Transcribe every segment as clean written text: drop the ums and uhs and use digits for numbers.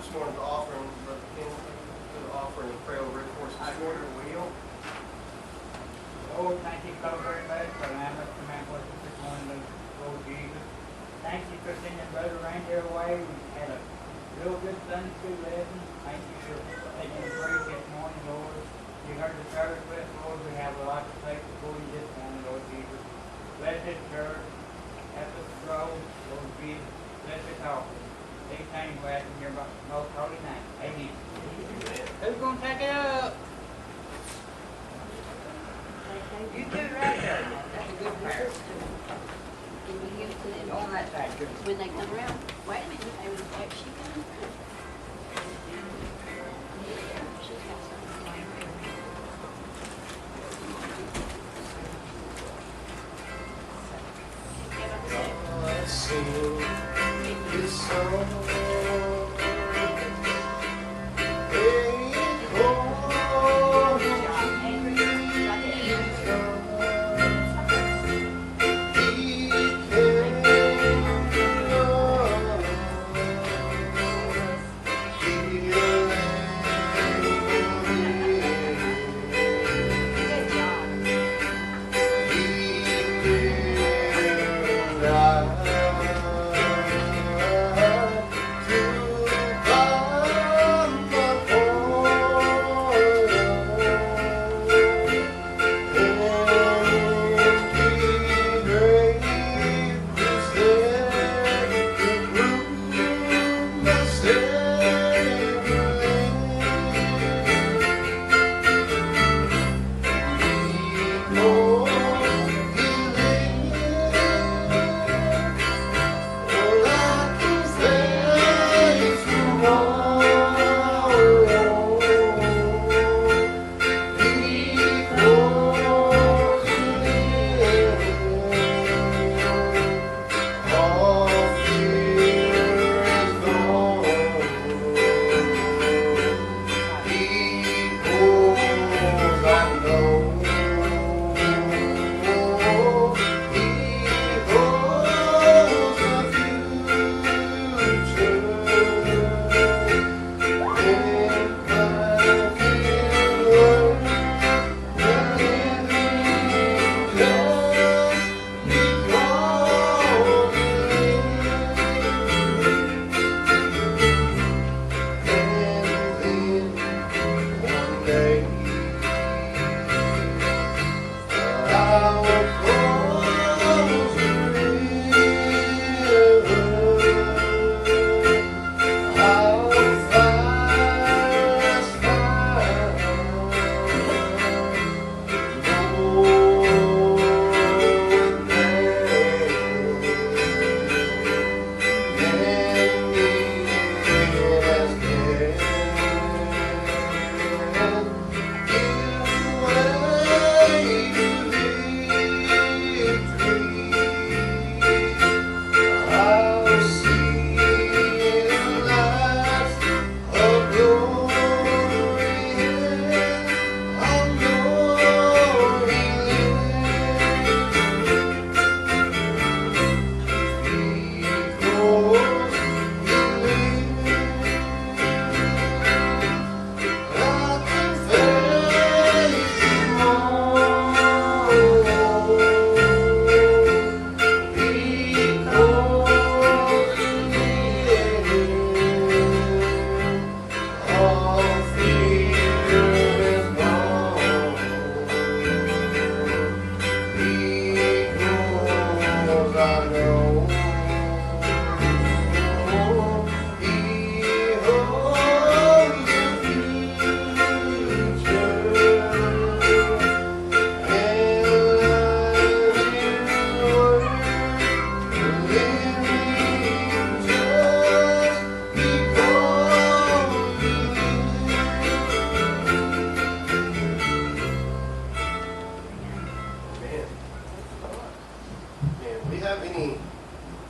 this morning's offering, Brother King, to the offering and pray over it for us this morning. Will. Lord, thank you so very much for allowing us to come with us this morning, Lord Jesus. Thank you for sending Brother Ranger away. We had a real good Sunday school lesson. Thank you for taking the break this morning, Lord. You heard the service with us, Lord. We have a lot to say before you this morning, Lord Jesus. Bless this church. Help us grow, Lord Jesus. Bless this offering. These things we ask in your most holy name. Amen. Who's going to take it up? You do right there. That's a good prayer. Can you give it to them On that side, good. when they come around? Wait a minute, they was like, she coming around. She's got something. I sing this song.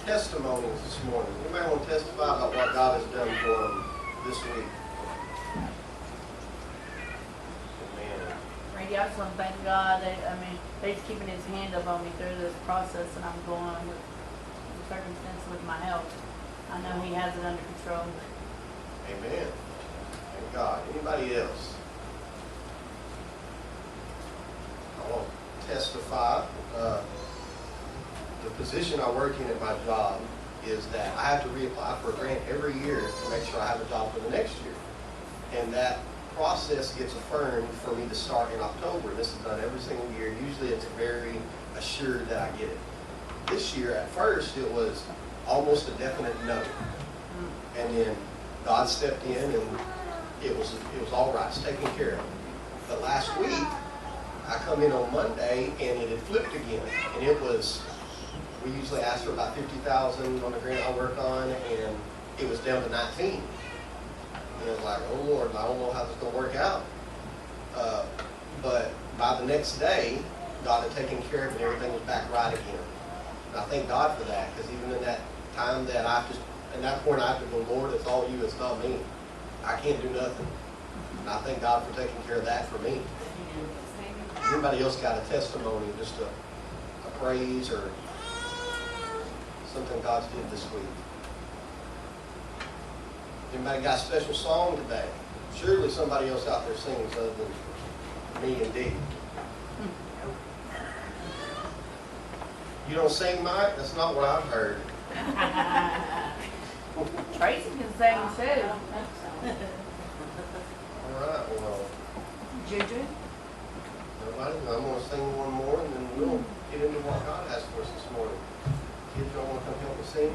testimonies this morning? Anybody want to testify about what God has done for them this week? Amen. Randy, I just want to thank God that, He's keeping His hand up on me through this process that I'm going with the circumstances with my health. I know He has it under control. Amen. Thank God. Anybody else? I want to testify. The position I work in at my job is that I have to reapply for a grant every year to make sure I have a job for the next year. And that process gets affirmed for me to start in October. This is done every single year. Usually it's very assured that I get it. This year, at first, it was almost a definite no. And then God stepped in and it was all right. It's taken care of. But last week, I come in on Monday and it had flipped again. And it was, we usually ask for about $50,000 on the grant I work on, and it was down to 19. And it was like, oh Lord, I don't know how this is going to work out. But by the next day, God had taken care of it and everything was back right again. And I thank God for that, because even in that time that at that point I have to go, Lord, it's all you, it's not me. I can't do nothing. And I thank God for taking care of that for me. Anybody else got a testimony, just a praise or something God's did this week? Anybody got a special song today? Surely somebody else out there sings other than me and Dee. You don't sing, Mike? That's not what I've heard. Tracy can sing too. All right, well, Juju? nobody? I'm going to sing one more and then we'll get into what God has for us this morning. Kids, y'all want to come help me sing?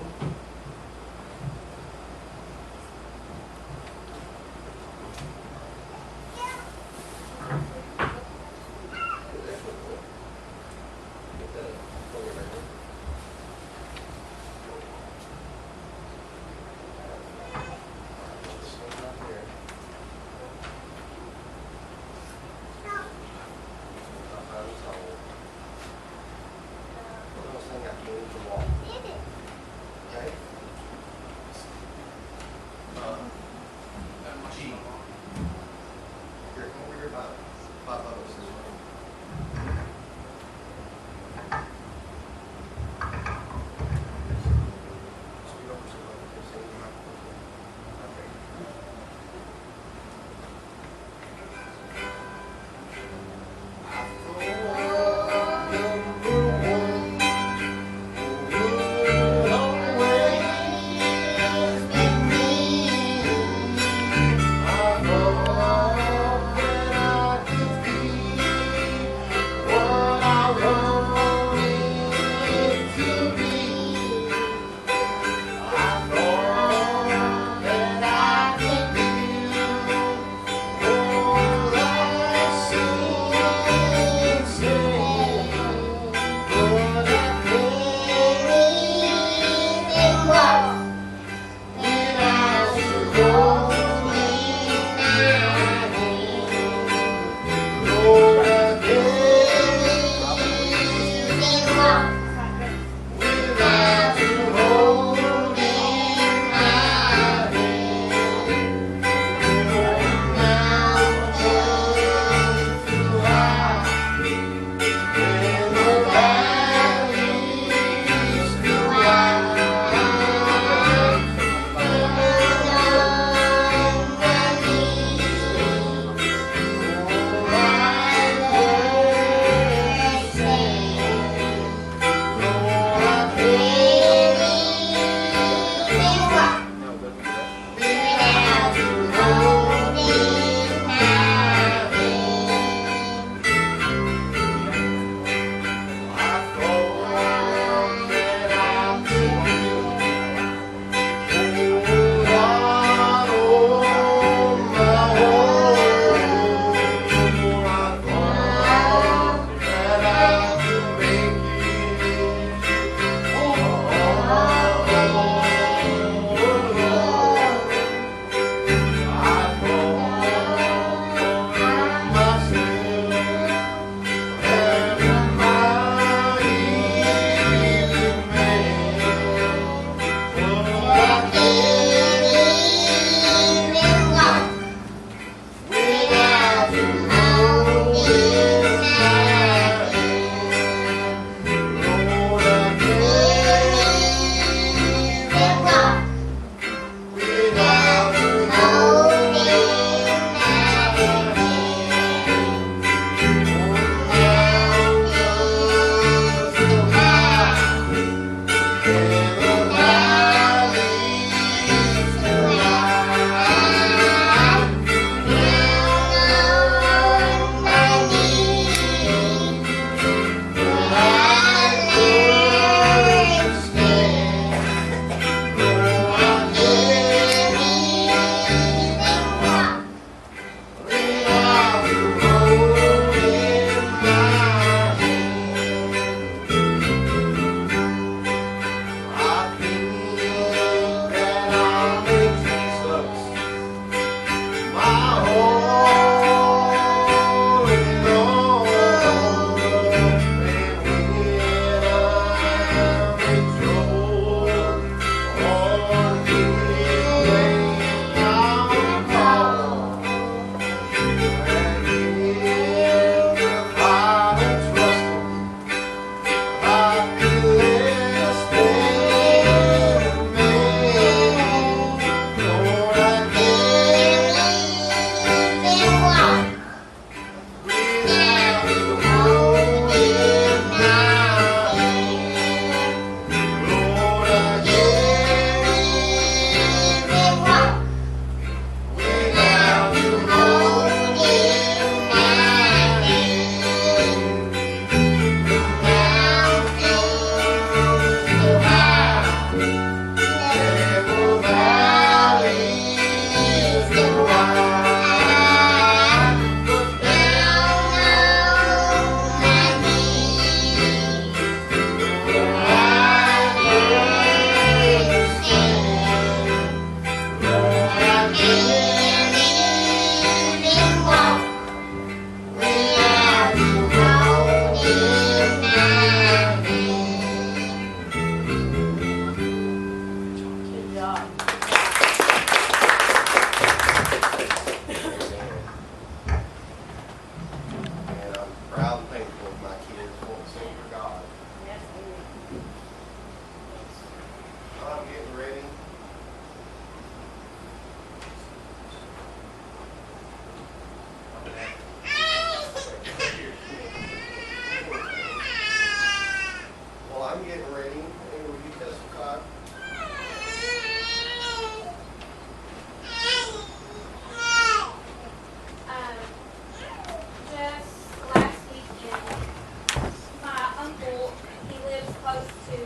close to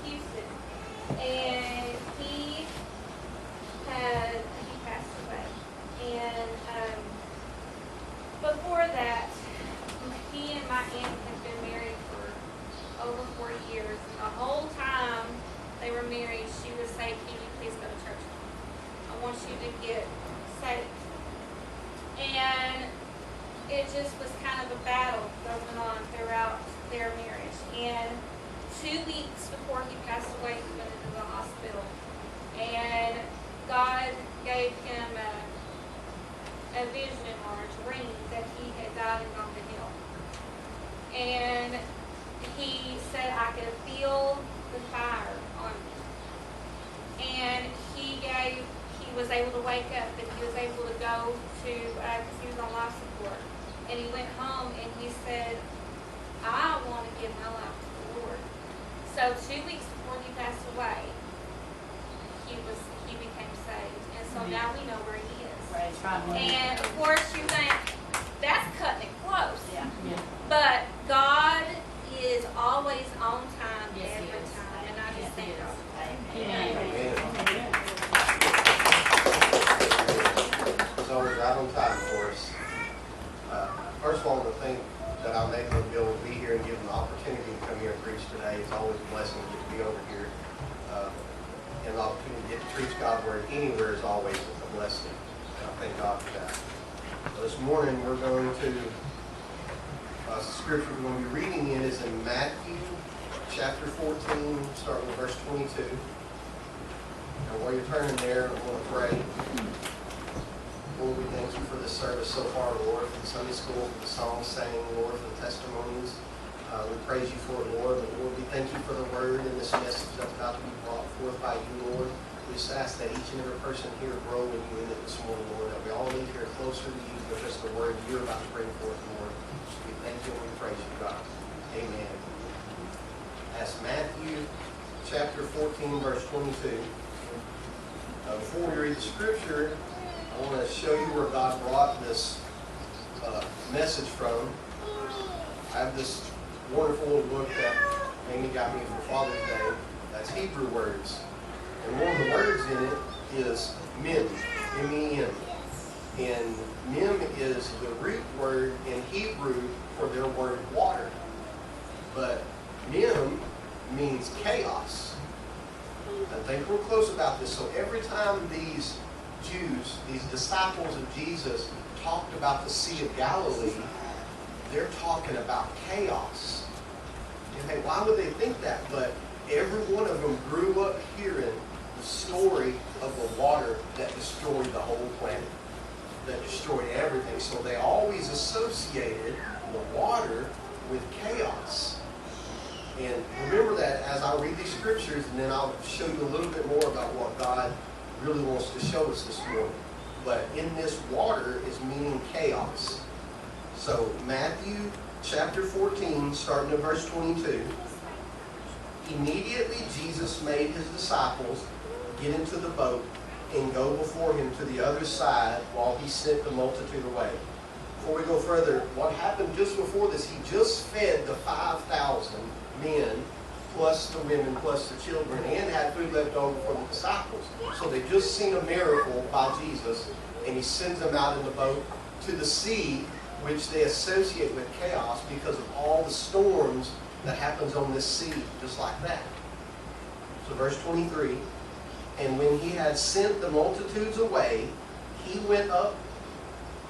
Houston, and he passed away. And before that, he and my aunt had been married for over 40 years. And the whole time they were married, she would say, "Can you please go to church? I want you to get saved." And it just was kind of a battle going on throughout their marriage. And 2 weeks before he passed away, he went into the hospital. And God gave him a vision or a dream that he had died and gone to hell. And he said, "I could feel the fire on me." And he was able to wake up, and he was able to go to, because he was on life support. And he went home and he said, "I want to give my life to the Lord." So 2 weeks before he passed away, he became saved. And so now we know where he is. Right. And of course you think, that's cutting it close. Yeah. But God is always on time Yes, he every is. time. And I just Yes, he thank is. God. Amen. It's always right on time for us. First of all, the thing that I'm able to be able to be here and give an opportunity to come here and preach today, it's always a blessing to get to be over here. And the opportunity to get to preach God's word anywhere is always a blessing. And I thank God for that. So this morning we're going to, the scripture we're going to be reading in is in Matthew chapter 14, starting with verse 22. And while you're turning there, I want to pray. Lord, we thank you for this service so far, Lord, for the Sunday school, for the song sang, Lord, for the testimonies. We praise you for it, Lord. But Lord, we thank you for the word and this message that's about to be brought forth by you, Lord. We just ask that each and every person here grow in you in it this morning, Lord, that we all leave here closer to you with just the word you're about to bring forth, Lord. We thank you and we praise you, God. Amen. That's Matthew chapter 14, verse 22. Before we read the scripture, I want to show you where God brought this message from. I have this wonderful little book that Amy got me for Father's Day. That's Hebrew words. And one of the words in it is mem, M-E-M. And mem is the root word in Hebrew for their word water. But mem means chaos. And think real close about this. So every time these Jews, these disciples of Jesus, talked about the Sea of Galilee, they're talking about chaos. You think, why would they think that? But every one of them grew up hearing the story of the water that destroyed the whole planet, that destroyed everything. So they always associated the water with chaos. And remember that as I read these scriptures, and then I'll show you a little bit more about what God really wants to show us this morning. But in this, water is meaning chaos. So Matthew chapter 14, starting at verse 22. Immediately Jesus made his disciples get into the boat and go before him to the other side while he sent the multitude away. Before we go further, what happened just before this, he just fed the 5,000 men, plus the women, plus the children, and had food left over for the disciples. So they just seen a miracle by Jesus, and he sends them out in the boat to the sea, which they associate with chaos because of all the storms that happens on this sea, just like that. So verse 23, and when he had sent the multitudes away, he went up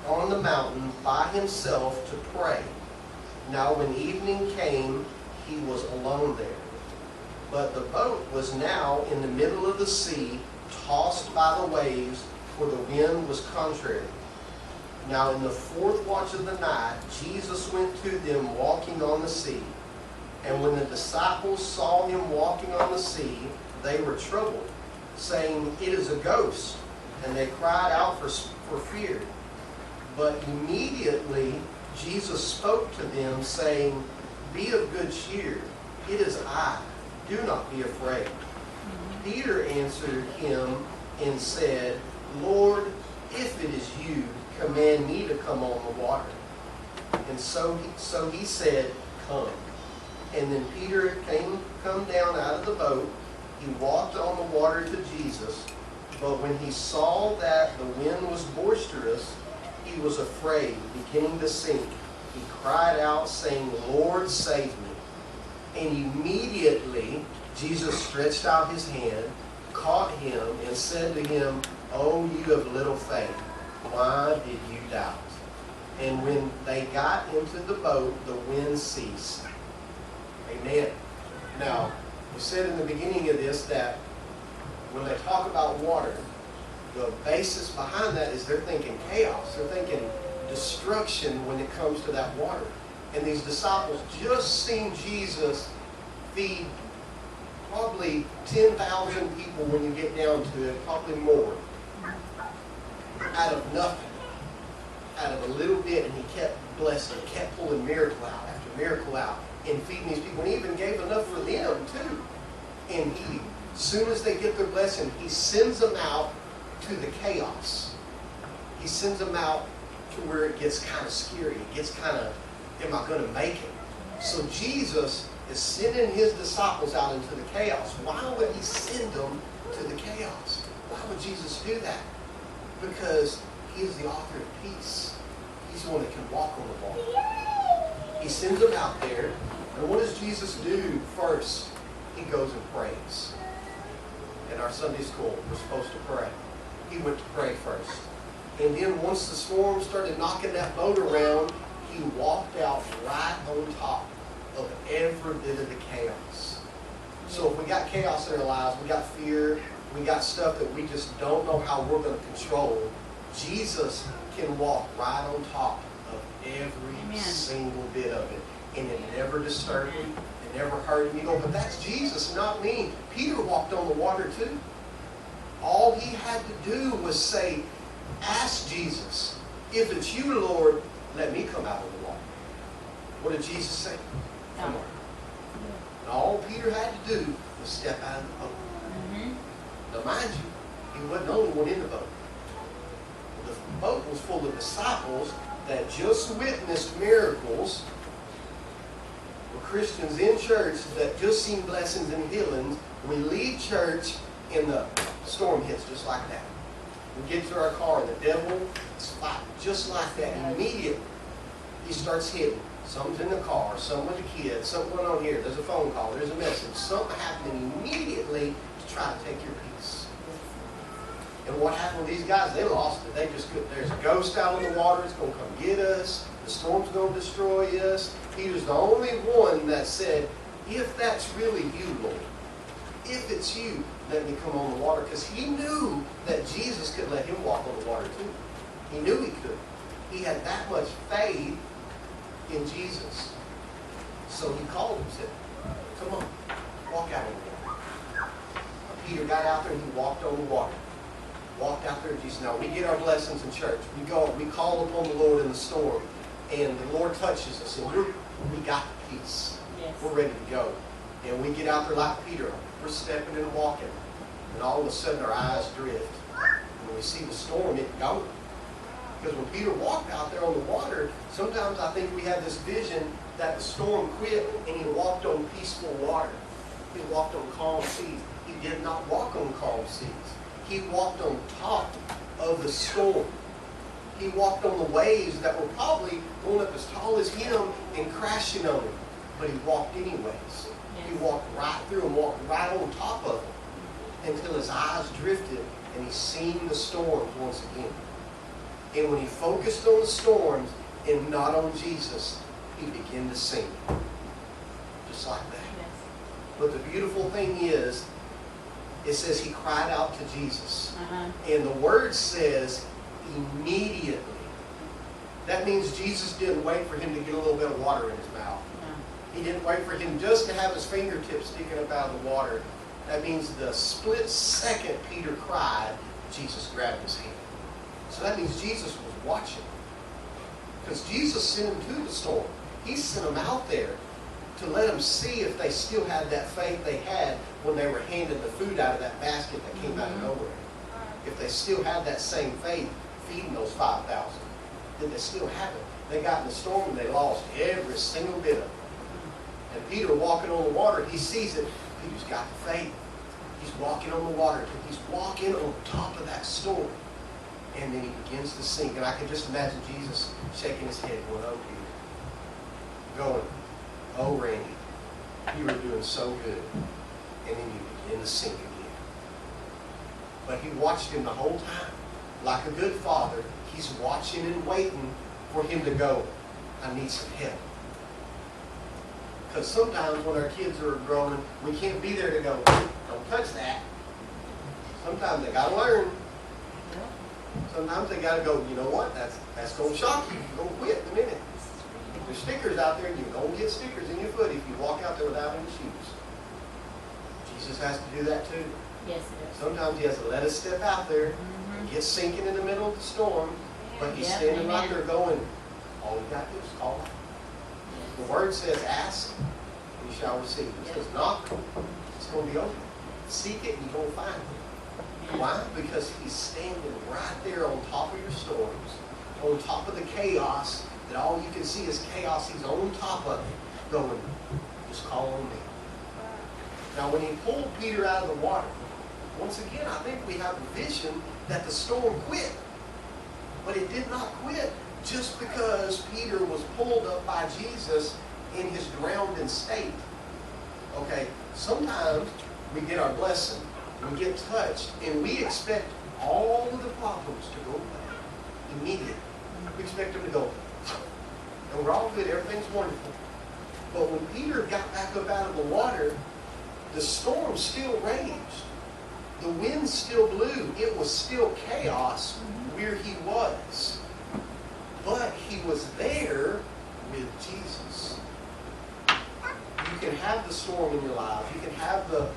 on the mountain by himself to pray. Now when evening came, he was alone there. But the boat was now in the middle of the sea, tossed by the waves, for the wind was contrary. Now in the fourth watch of the night, Jesus went to them walking on the sea. And when the disciples saw him walking on the sea, they were troubled, saying, "It is a ghost." And they cried out for fear. But immediately Jesus spoke to them, saying, "Be of good cheer. It is I. Do not be afraid." Peter answered him and said, "Lord, if it is you, command me to come on the water." And so he said, "Come." And then Peter come down out of the boat. He walked on the water to Jesus. But when he saw that the wind was boisterous, he was afraid, beginning to sink. He cried out, saying, Lord, save me. And immediately Jesus stretched out his hand, caught him, and said to him, Oh, you of little faith, why did you doubt? And when they got into the boat, the wind ceased. Amen. Now, we said in the beginning of this that when they talk about water, the basis behind that is they're thinking chaos. They're thinking destruction when it comes to that water. And these disciples just seen Jesus feed probably 10,000 people when you get down to it, probably more, out of nothing, out of a little bit, and he kept blessing, kept pulling miracle out after miracle out, and feeding these people, and he even gave enough for them too. And he, as soon as they get their blessing, he sends them out to the chaos. He sends them out to where it gets kind of scary. It gets kind of, am I going to make it? So Jesus is sending his disciples out into the chaos. Why would he send them to the chaos? Why would Jesus do that? Because he is the author of peace. He's the one that can walk on the water. He sends them out there. And what does Jesus do first? He goes and prays. In our Sunday school, we're supposed to pray. He went to pray first. And then once the storm started knocking that boat around, he walked out right on top of every bit of the chaos. So if we got chaos in our lives, we got fear, we got stuff that we just don't know how we're going to control, Jesus can walk right on top of every single bit of it. And it never disturbed him. It never hurt him. You go, but that's Jesus, not me. Peter walked on the water too. All he had to do was say, ask Jesus, if it's you, Lord, let me come out of the water. What did Jesus say? Come on. And all Peter had to do was step out of the boat. Now mind you, he wasn't the only one in the boat. The boat was full of disciples that just witnessed miracles, were Christians in church that just seen blessings and healings. We leave church and the storm hits just like that. We get to our car and the devil is fighting just like that. Immediately, he starts hitting. Something's in the car, something with the kids, something going on here, there's a phone call, there's a message, something happening immediately to try to take your peace. And what happened with these guys, they lost it. They just couldn't. There's a ghost out on the water, it's going to come get us, the storm's going to destroy us. Peter's the only one that said, if that's really you, Lord, if it's you, let me come on the water. Because he knew that Jesus could let him walk on the water too. He knew he could. He had that much faith in Jesus. So he called him and said, come on, walk out on the water. Peter got out there and he walked on the water. Walked out there to Jesus. Now we get our blessings in church. We go, we call upon the Lord in the storm. And the Lord touches us. And we got the peace. Yes. We're ready to go. And we get out there like Peter. We're stepping and walking. And all of a sudden our eyes drift. And when we see the storm, it goes. Because when Peter walked out there on the water, sometimes I think we have this vision that the storm quit and he walked on peaceful water. He walked on calm seas. He did not walk on calm seas. He walked on top of the storm. He walked on the waves that were probably going up as tall as him and crashing on him. But he walked anyways. Yes. He walked right through and walked right on top of them until his eyes drifted and he seen the storms once again. And when he focused on the storms and not on Jesus, he began to sink. Just like that. Yes. But the beautiful thing is, it says he cried out to Jesus. And the word says immediately. That means Jesus didn't wait for him to get a little bit of water in his mouth. He didn't wait for him just to have his fingertips sticking up out of the water. That means the split second Peter cried, Jesus grabbed his hand. So that means Jesus was watching. Because Jesus sent him to the storm. He sent them out there to let them see if they still had that faith they had when they were handing the food out of that basket that came out of nowhere. If they still had that same faith feeding those 5,000, did they still have it? They got in the storm and they lost every single bit of it. And Peter walking on the water, he sees it. Peter's got the faith. He's walking on the water. He's walking on top of that storm. And then he begins to sink. And I can just imagine Jesus shaking his head, going, oh, Peter. Going, oh, Randy, you were doing so good. And then you begin to sink again. But he watched him the whole time. Like a good father, he's watching and waiting for him to go, I need some help. Because sometimes when our kids are growing, we can't be there to go, don't touch that. Sometimes they got to learn. Sometimes they got to go, you know what, that's going to shock you. You're going to quit in a minute. There's stickers out there, and you're going to get stickers in your foot if you walk out there without any shoes. Jesus has to do that too. Yes, it is. Sometimes he has to let us step out there and get sinking in the middle of the storm, but he's Yeah, standing right amen. there going, all you got to do is call out. The word says, ask, and you shall receive. It says, knock, it's going to be open. Seek it, and you're going to find it. Why? Because he's standing right there on top of your storms, on top of the chaos, that all you can see is chaos. He's on top of it, going, just call on me. Now, when he pulled Peter out of the water, once again, I think we have a vision that the storm quit. But it did not quit just because Peter was pulled up by Jesus in his drowning state. Okay, sometimes we get our blessing, we get touched, and we expect all of the problems to go away immediately. We expect them to go, and we're all good, everything's wonderful. But when Peter got back up out of the water, the storm still raged. The wind still blew. It was still chaos where he was. But he was there with Jesus. You can have the storm in your life. You can have the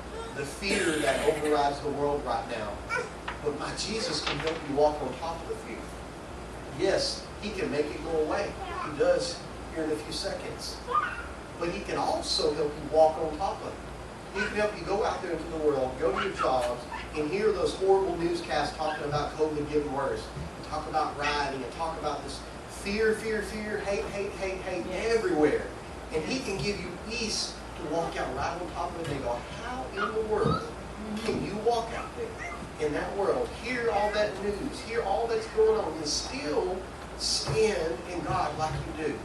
fear that overrides the world right now. But my Jesus can help you walk on top of the fear. Yes, he can make it go away. He does here in a few seconds. But he can also help you walk on top of it. He can help you go out there into the world, go to your jobs, and hear those horrible newscasts talking about COVID getting worse. And talk about rioting, and talk about this fear, hate everywhere. And he can give you peace to walk out right on top of it and go, how in the world can you walk out there in that world, hear all that news, hear all that's going on, and still stand in God like you do?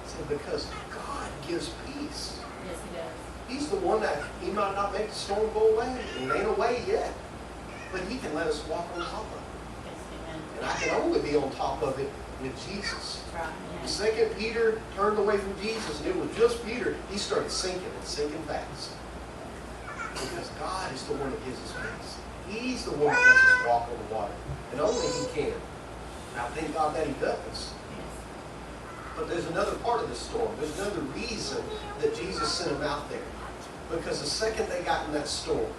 So because God gives peace. Yes, he does. He's the one that, he might not make the storm go away. It ain't away yet. But he can let us walk on top of it. Yes, amen. And I can only be on top of it with Jesus. That's right. The Yeah. second Peter turned away from Jesus, and it was just Peter, he started sinking and sinking fast. Because God is the one that gives us peace. He's the one that lets us walk on the water. And only he can. And I thank God that he does. Yes. But there's another part of this storm. There's another reason that Jesus sent him out there. Because the second they got in that storm,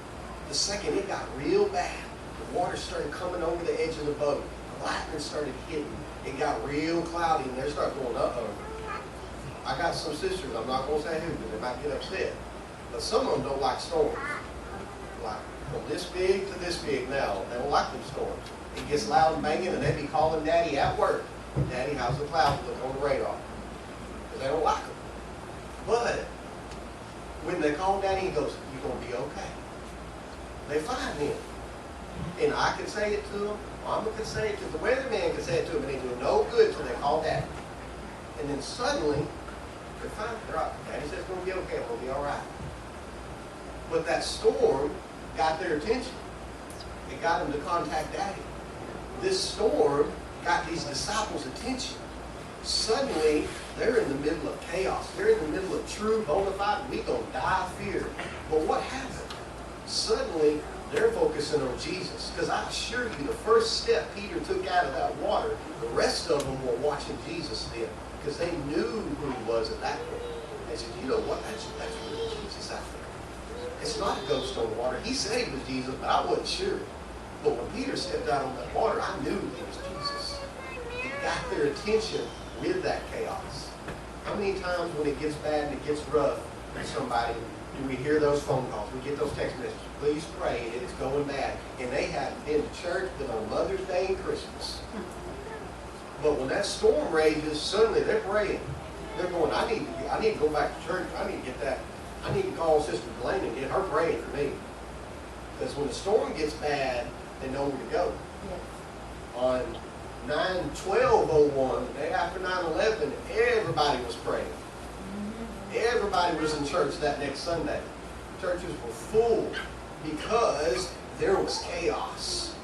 the second it got real bad, the water started coming over the edge of the boat. The lightning started hitting. It got real cloudy, and they started going, uh-oh. I got some sisters, I'm not going to say who, but they might get upset. But some of them don't like storms. Like from this big to this big now. They don't like them storms. It gets loud and banging, and they be calling Daddy at work. Daddy, how's the clouds look on the radar? Because they don't like them. But when they call Daddy, he goes, you're going to be okay. They find him. And I can say it to them. Mama can say it to them. The weatherman can say it to them, and they do no good till they call Daddy. And then suddenly, they're fine. They're all right. Daddy says it's going to be okay. It's going to be all right. But that storm got their attention. It got them to contact Daddy. This storm got these disciples' attention. Suddenly, they're in the middle of chaos. They're in the middle of true, bona fide, we gonna die of fear. But what happened? Suddenly, they're focusing on Jesus. Because I assure you, the first step Peter took out of that water, the rest of them were watching Jesus then. Because they knew who he was at that point. They said, you know what, that's really Jesus out there. It's not a ghost on the water. He said he was Jesus, but I wasn't sure. But when Peter stepped out on that water, I knew he was Jesus. He got their attention with that chaos. How many times when it gets bad and it gets rough with somebody, do we hear those phone calls? We get those text messages. Please pray, it's going bad. And they haven't been to church but on Mother's Day and Christmas. But when that storm rages, suddenly they're praying. They're going, I need to go back to church. I need to get that. I need to call Sister Blaine and get her praying for me. Because when the storm gets bad, they know where to go. Yes. On 9/12/01, the day after 9/11, everybody was praying. Everybody was in church that next Sunday. Churches were full because there was chaos.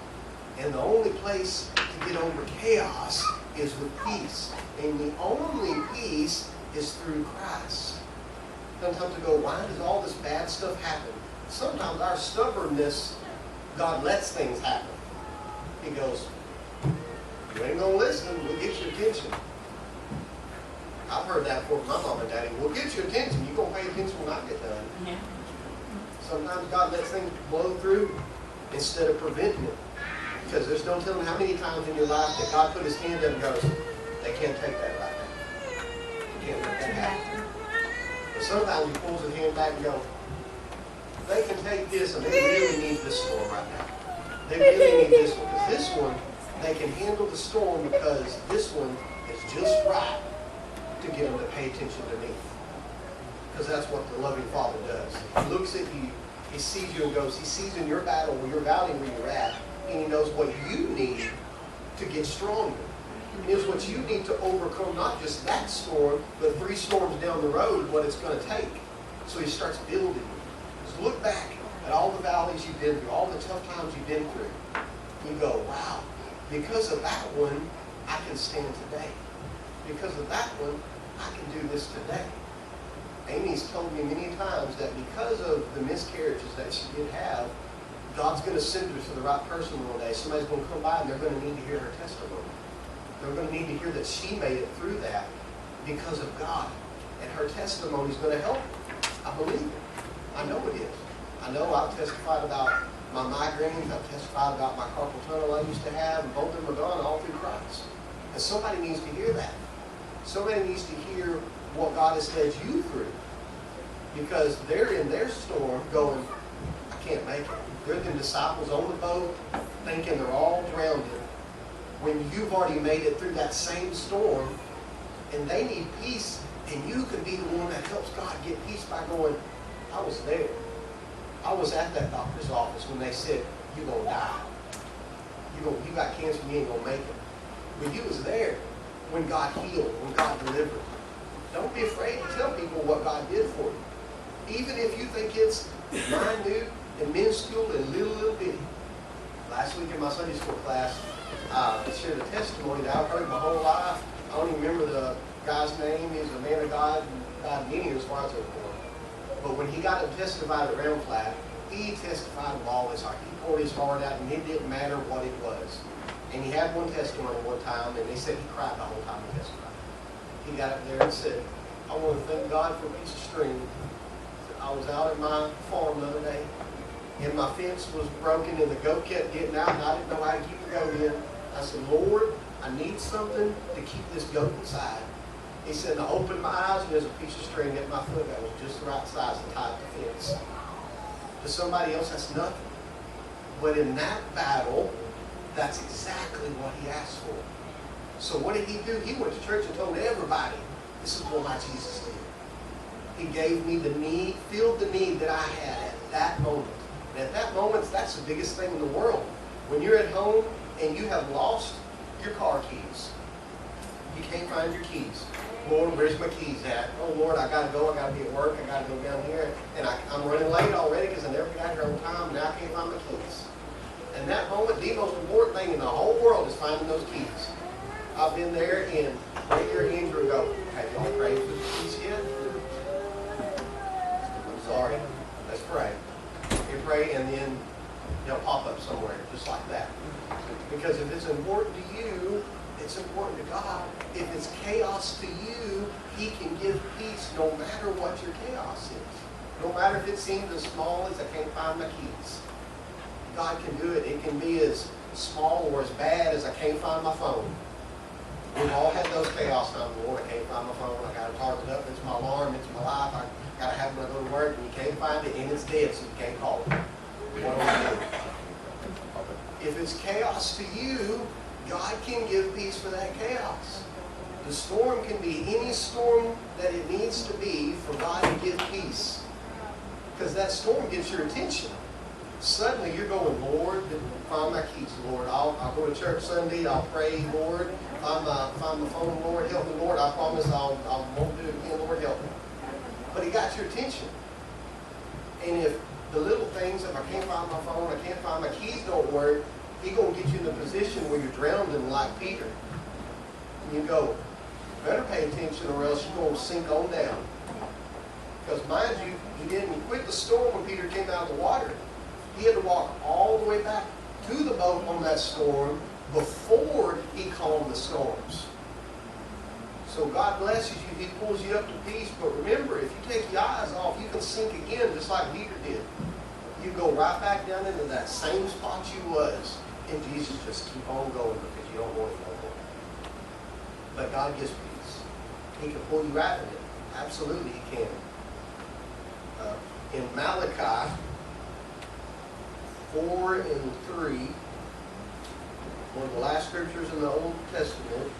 And the only place to get over chaos is with peace. And the only peace is through Christ. Sometimes we go, why does all this bad stuff happen? Sometimes our stubbornness, God lets things happen. He goes, you ain't gonna listen, we'll get your attention. I've heard that before from my mom and daddy. We'll get your attention. You're gonna pay attention when I get done. Yeah. Sometimes God lets things blow through instead of preventing it. Because there's no telling how many times in your life that God put his hand up and goes, they can't take that right now. They can't let that happen. But sometimes he pulls his hand back and goes, they can take this and they really need this storm right now. They really need this one. Because this one, they can handle the storm because this one is just right to get them to pay attention to me. Because that's what the loving Father does. He looks at you, he sees you and goes, he sees in your battle where you're battling where you're at, and he knows what you need to get stronger. He knows what you need to overcome not just that storm, but 3 storms down the road, what it's going to take. So he starts building you. Just look back at all the valleys you've been through, all the tough times you've been through. You go, wow, because of that one, I can stand today. Because of that one, I can do this today. Amy's told me many times that because of the miscarriages that she did have, God's going to send her to the right person one day. Somebody's going to come by and they're going to need to hear her testimony. They're going to need to hear that she made it through that because of God. And her testimony is going to help her. I believe it. I know it is. I know I've testified about my migraines. I've testified about my carpal tunnel I used to have. And both of them are gone all through Christ. And somebody needs to hear that. Somebody needs to hear what God has led you through. Because they're in their storm going, I can't make it. They're the disciples on the boat thinking they're all drowned. When you've already made it through that same storm and they need peace, and you can be the one that helps God get peace by going, I was there. I was at that doctor's office when they said, you're going to die. You got cancer, you ain't going to make it. But you was there when God healed, when God delivered. Don't be afraid to tell people what God did for you. Even if you think it's minute and minuscule and little bitty. Last week in my Sunday school class, I shared a testimony that I've heard my whole life. I don't even remember the guy's name. He was a man of God, and God many years for him. But when he got to testify at Round Flat, he testified with all his heart. He poured his heart out, and it didn't matter what it was. And he had one testimony one time, and they said he cried the whole time he testified. He got up there and said, I want to thank God for a piece of string. I was out at my farm the other day, and my fence was broken, and the goat kept getting out, and I didn't know how to keep the goat in. I said, Lord, I need something to keep this goat inside. He said, I opened my eyes, and there's a piece of string at my foot that was just the right size to tie up the fence. To somebody else, that's nothing. But in that battle, that's exactly what he asked for. So what did he do? He went to church and told everybody, this is what my Jesus did. He gave me the need, filled the need that I had at that moment. And at that moment, that's the biggest thing in the world. When you're at home and you have lost your car keys, you can't find your keys. Lord, where's my keys at? Oh, Lord, I got to go. I got to be at work. I got to go down here. And I'm running late already because I never got here on time. Now I can't find my keys. And that moment, the most important thing in the whole world is finding those keys. I've been there and raise your hands and go, have y'all prayed for the keys yet? I'm sorry. Let's pray. You pray and then they'll pop up somewhere just like that. Because if it's important to you, it's important to God. If it's chaos to you, he can give peace no matter what your chaos is. No matter if it seems as small as I can't find my keys. God can do it. It can be as small or as bad as I can't find my phone. We've all had those chaos times. Lord, I can't find my phone. I got to charge it up. It's my alarm. It's my life. I got to have it when I go to work. And you can't find it, and it's dead, so you can't call it. What do I do? If it's chaos to you, God can give peace for that chaos. The storm can be any storm that it needs to be for God to give peace. Because that storm gets your attention. Suddenly you're going, Lord, find my keys, Lord. I'll go to church Sunday, I'll pray, Lord. Find my phone, Lord. Help me, Lord. I promise I won't do it again, Lord. Help me. But He got your attention. And if the little things, if I can't find my phone, I can't find my keys, don't work, He's going to get you in a position where you're drowning like Peter. And you go, better pay attention or else you're going to sink on down. Because mind you, He didn't quit the storm when Peter came out of the water. He had to walk all the way back to the boat on that storm before He calmed the storms. So God blesses you, He pulls you up to peace. But remember, if you take your eyes off, you can sink again just like Peter did. You go right back down into that same spot you was. And Jesus just keep on going because you don't want it no more. But God gives peace. He can pull you out of it. Absolutely He can. In Malachi 4 and 3, one of the last scriptures in the Old Testament,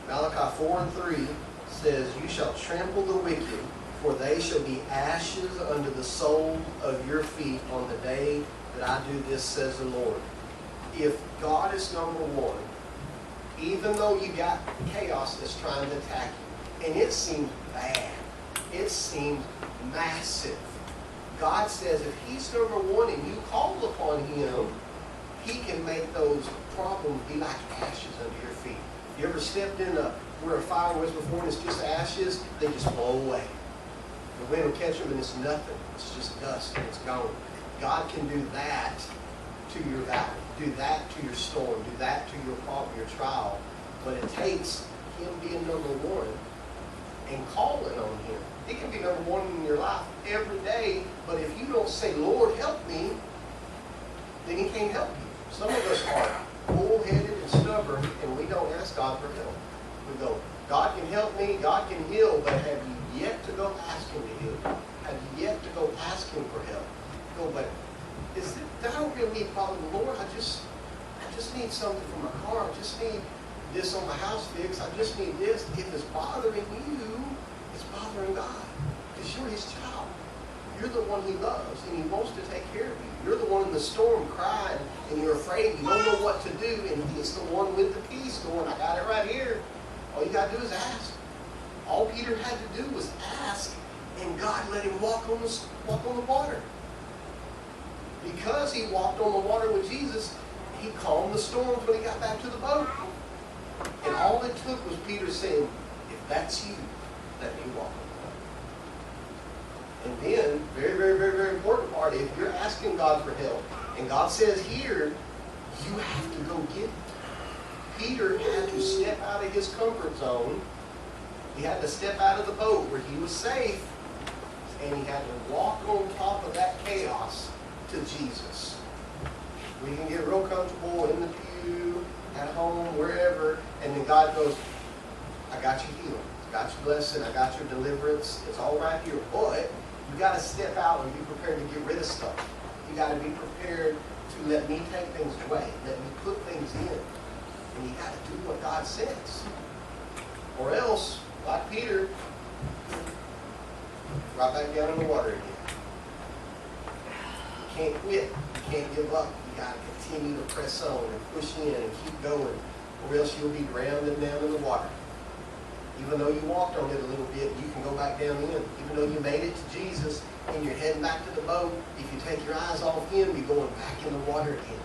Malachi 4 and 3 says, You shall trample the wicked, for they shall be ashes under the sole of your feet on the day that I do this, says the Lord. If God is number one, even though you got chaos that's trying to attack you, and it seems bad, it seems massive, God says if He's number one and you call upon Him, He can make those problems be like ashes under your feet. You ever stepped in where a fire was before and it's just ashes? They just blow away. The wind will catch them and it's nothing. It's just dust and it's gone. God can do that to your valley. Do that to your storm. Do that to your problem, your trial. But it takes Him being number one and calling on Him. He can be number one in your life every day, but if you don't say, Lord, help me, then He can't help you. Some of us are bull-headed and stubborn, and we don't ask God for help. We go, God can help me, God can heal, but have you yet to go ask Him to heal? Have you yet to go ask Him for help? Go, but I don't really need a problem, Lord. I just need something for my car. I just need this on my house fixed. I just need this. If it's bothering you, it's bothering God. Because you're His child. You're the one He loves, and He wants to take care of you. You're the one in the storm crying, and you're afraid. You don't know what to do, and He's the one with the peace going, I got it right here. All you got to do is ask. All Peter had to do was ask, and God let him walk on the water. Because he walked on the water with Jesus, He calmed the storms when he got back to the boat. And all it took was Peter saying, if that's you, let me walk on the water. And then, very, very, very, very important part, if you're asking God for help, and God says here, you have to go get it. Peter had to step out of his comfort zone. He had to step out of the boat where he was safe, and he had to walk on top of that chaos to Jesus. We can get real comfortable in the pew, at home, wherever, and then God goes, I got you healed. I got your blessing. I got your deliverance. It's all right here. But you got to step out and be prepared to get rid of stuff. You got to be prepared to let me take things away. Let me put things in. And you got to do what God says. Or else, like Peter, right back down in the water again. You can't quit. You can't give up. You got to continue to press on and push in and keep going, or else you'll be drowning down in the water. Even though you walked on it a little bit, you can go back down in. Even though you made it to Jesus and you're heading back to the boat, if you take your eyes off Him, you're going back in the water again.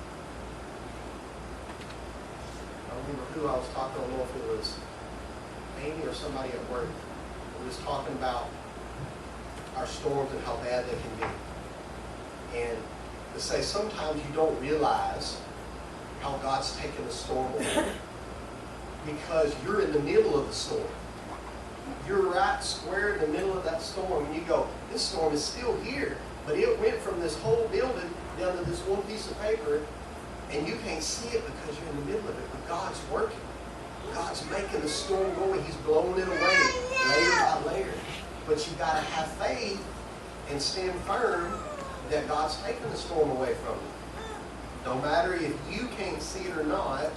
I don't remember who I was talking to. I don't know if it was Amy or somebody at work. We was talking about our storms and how bad they can be. And to say sometimes you don't realize how God's taken the storm away because you're in the middle of the storm. You're right square in the middle of that storm, and you go, this storm is still here, but it went from this whole building down to this one piece of paper, and you can't see it because you're in the middle of it, but God's working. God's making the storm go away. He's blowing it away layer by layer. But you've got to have faith and stand firm that God's taking the storm away from you. No matter if you can't see it or not,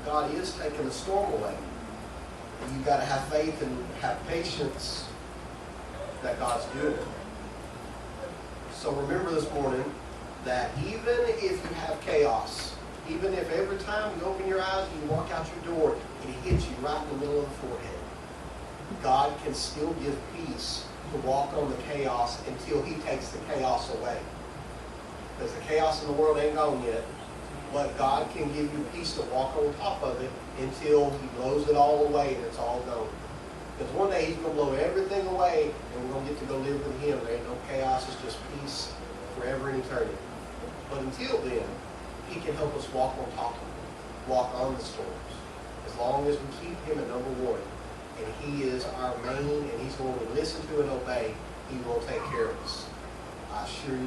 God is taking the storm away. And you've got to have faith and have patience that God's doing it. So remember this morning that even if you have chaos, even if every time you open your eyes and you walk out your door, it hits you right in the middle of the forehead, God can still give peace to walk on the chaos until He takes the chaos away. Because the chaos in the world ain't gone yet. But God can give you peace to walk on top of it until He blows it all away and it's all gone. Because one day He's going to blow everything away and we're going to get to go live with Him. There ain't no chaos, it's just peace forever and eternity. But until then, He can help us walk on top of it, walk on the storms. As long as we keep Him at number one, and He is our main, and He's going to listen to and obey, He will take care of us. I assure you.